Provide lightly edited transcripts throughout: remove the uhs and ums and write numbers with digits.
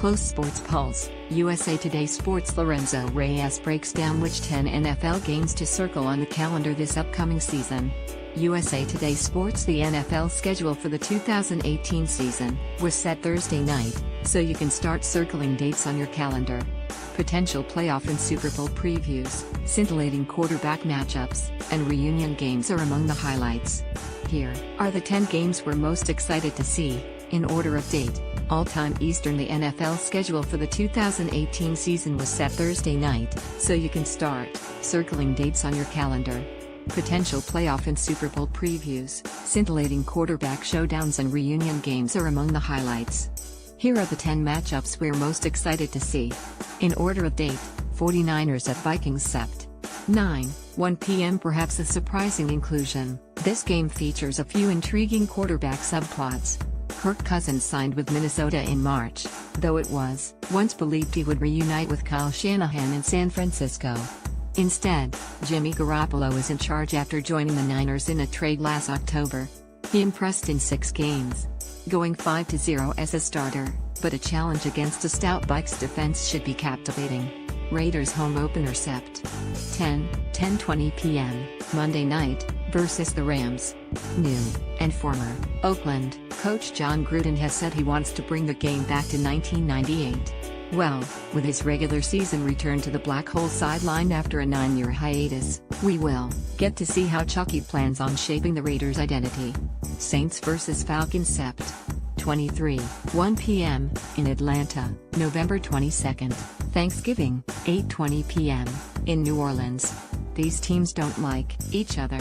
Close Sports Pulse, USA Today Sports. Lorenzo Reyes breaks down which 10 NFL games to circle on the calendar this upcoming season. USA Today Sports. The NFL schedule for the 2018 season was set Thursday night, so you can start circling dates on your calendar. Potential playoff and Super Bowl previews, scintillating quarterback matchups, and reunion games are among the highlights. Here are the 10 games we're most excited to see, in order of date. All-time Eastern. The NFL schedule for the 2018 season was set Thursday night, so you can start circling dates on your calendar. Potential playoff and Super Bowl previews, scintillating quarterback showdowns and reunion games are among the highlights. Here are the 10 matchups we're most excited to see. In order of date, 49ers at Vikings. Sept. 9, 1 p.m. Perhaps a surprising inclusion, this game features a few intriguing quarterback subplots. Kirk Cousins signed with Minnesota in March, though it was once believed he would reunite with Kyle Shanahan in San Francisco. Instead, Jimmy Garoppolo is in charge after joining the Niners in a trade last October. He impressed in 6 games, going 5-0 as a starter, but a challenge against a stout Vikes defense should be captivating. Raiders home opener. Sept. 10, 10:20 p.m., Monday night, versus the Rams. New and former Oakland coach John Gruden has said he wants to bring the game back to 1998. Well, with his regular season return to the Black Hole sideline after a 9-year hiatus, we will get to see how Chucky plans on shaping the Raiders' identity. Saints vs Falcons. Sept. 23, 1 p.m., in Atlanta, November 22nd. Thanksgiving, 8:20 p.m., in New Orleans. These teams don't like each other.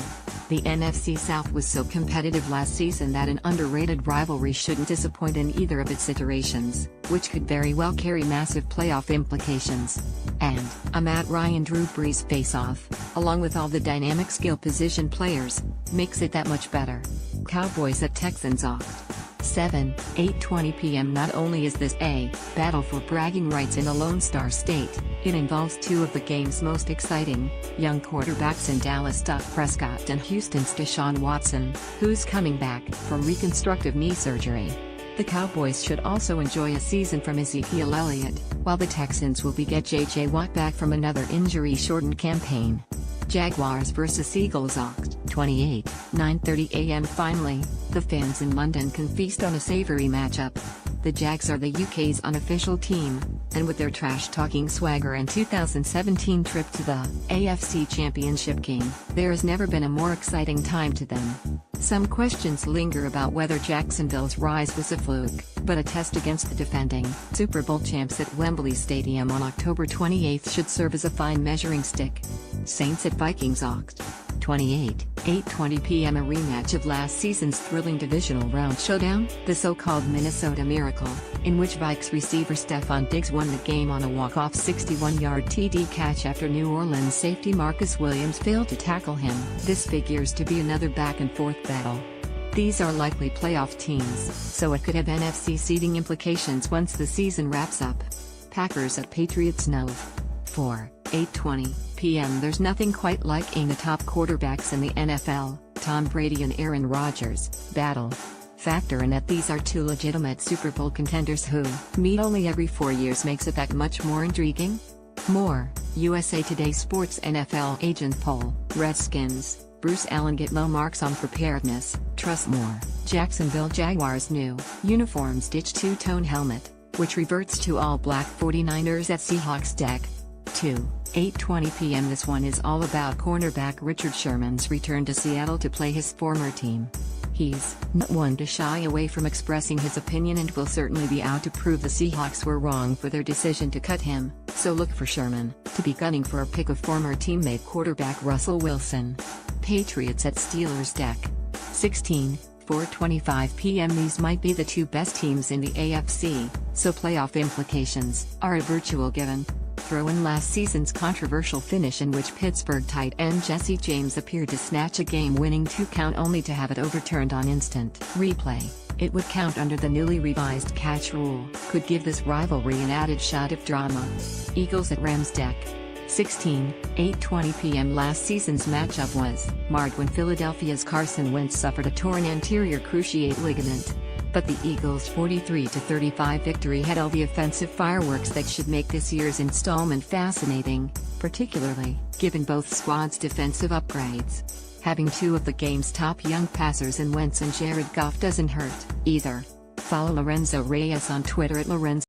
The NFC South was so competitive last season that an underrated rivalry shouldn't disappoint in either of its iterations, which could very well carry massive playoff implications. And a Matt Ryan-Drew Brees face-off, along with all the dynamic skill position players, makes it that much better. Cowboys at Texans. Oct. 7, 8:20 p.m. Not only is this a battle for bragging rights in a Lone Star State, it involves 2 of the game's most exciting young quarterbacks in Dallas' Dak Prescott and Houston's Deshaun Watson, who's coming back from reconstructive knee surgery. The Cowboys should also enjoy a season from Ezekiel Elliott, while the Texans will get J.J. Watt back from another injury-shortened campaign. Jaguars vs Eagles. Oct. 28, 9:30 a.m. Finally, the fans in London can feast on a savoury matchup. The Jags are the UK's unofficial team, and with their trash-talking swagger and 2017 trip to the AFC Championship game, there has never been a more exciting time to them. Some questions linger about whether Jacksonville's rise was a fluke, but a test against the defending Super Bowl champs at Wembley Stadium on October 28 should serve as a fine measuring stick. Saints at Vikings. Oct. 28, 8:20 p.m. A rematch of last season's thrilling divisional round showdown, the so-called Minnesota Miracle, in which Vikes receiver Stefon Diggs won the game on a walk-off 61-yard TD catch after New Orleans safety Marcus Williams failed to tackle him. This figures to be another back-and-forth battle. These are likely playoff teams, so it could have NFC seeding implications once the season wraps up. Packers at Patriots. Nov. 4, 8:20 p.m. There's nothing quite like the top quarterbacks in the NFL, Tom Brady and Aaron Rodgers, battle. Factor in that these are 2 legitimate Super Bowl contenders who meet only every 4 years makes it that much more intriguing. More, USA Today Sports NFL agent poll, Redskins, Bruce Allen get low marks on preparedness, trust more. Jacksonville Jaguars new uniforms ditch 2-tone helmet, which reverts to all black. 49ers at Seahawks. Deck. 2, 8:20 p.m. This one is all about cornerback Richard Sherman's return to Seattle to play his former team. He's not one to shy away from expressing his opinion and will certainly be out to prove the Seahawks were wrong for their decision to cut him, so look for Sherman to be gunning for a pick of former teammate quarterback Russell Wilson. Patriots at Steelers. Deck. 16, 4:25 p.m. These might be the 2 best teams in the AFC, so playoff implications are a virtual given. Throw in last season's controversial finish in which Pittsburgh tight end Jesse James appeared to snatch a game-winning 2-count only to have it overturned on instant replay. It would count under the newly revised catch rule, could give this rivalry an added shot of drama. Eagles at Rams. Deck. 16, 8:20 p.m. Last season's matchup was marred when Philadelphia's Carson Wentz suffered a torn anterior cruciate ligament. But the Eagles' 43-35 victory had all the offensive fireworks that should make this year's installment fascinating, particularly given both squads' defensive upgrades. Having two of the game's top young passers in Wentz and Jared Goff doesn't hurt, either. Follow Lorenzo Reyes on Twitter @Lorenzo